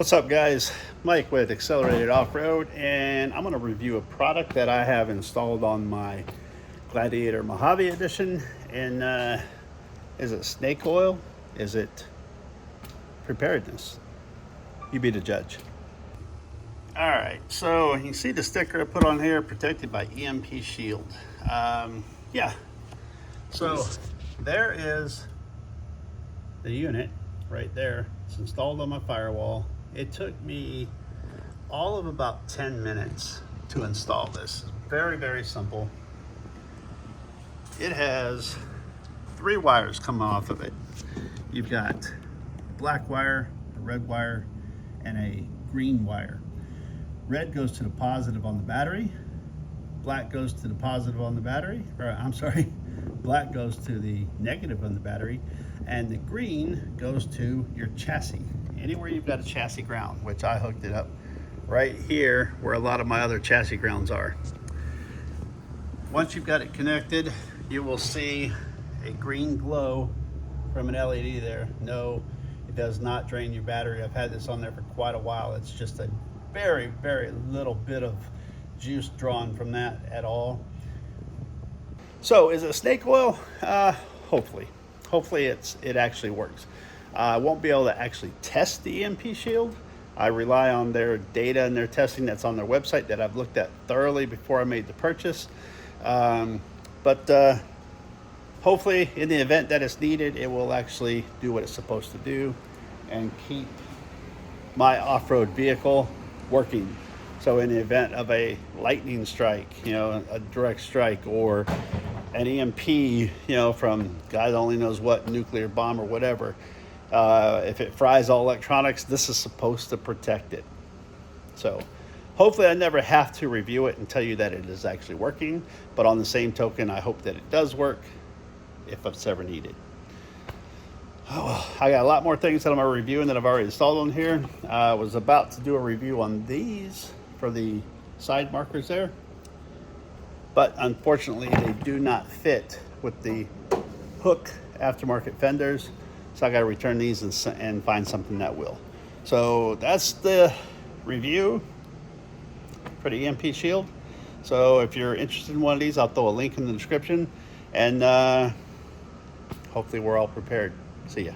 What's up, guys? Mike with Accelerated Off-Road, and I'm going to review a product that I have installed on my Gladiator Mojave Edition. And is it snake oil? Is it preparedness? You be the judge. All right, so you see the sticker I put on here, protected by EMP shield. Yeah, so there is the unit right there. It's installed on my firewall. It took me all of about 10 minutes to install this. Very, very simple. It has 3 wires coming off of it. You've got a black wire, a red wire, and a green wire. Red goes to the positive on the battery. Black goes to the positive on the battery, or I'm sorry, black goes to the negative on the battery, and the green goes to your chassis. Anywhere you've got a chassis ground, which I hooked it up right here where a lot of my other chassis grounds are. Once you've got it connected, you will see a green glow from an LED there. No, it does not drain your battery. I've had this on there for quite a while. It's just a very, very little bit of juice drawn from that at all. So is it snake oil? Hopefully it actually works. I won't be able to actually test the EMP shield. I rely on their data and their testing that's on their website that I've looked at thoroughly before I made the purchase. But hopefully in the event that it's needed, it will actually do what it's supposed to do and keep my off-road vehicle working. So in the event of a lightning strike, a direct strike, or an EMP, from God only knows what, nuclear bomb or whatever, if it fries all electronics, this is supposed to protect it. So hopefully I never have to review it and tell you that it is actually working. But on the same token, I hope that it does work if it's ever needed. I got a lot more things that I'm reviewing that I've already installed on here. I was about to do a review on these for the side markers there, but unfortunately they do not fit with the hook aftermarket fenders, so I got to return these and find something that will. So that's the review for the EMP shield. So if you're interested in one of these, I'll throw a link in the description, and hopefully we're all prepared. See ya.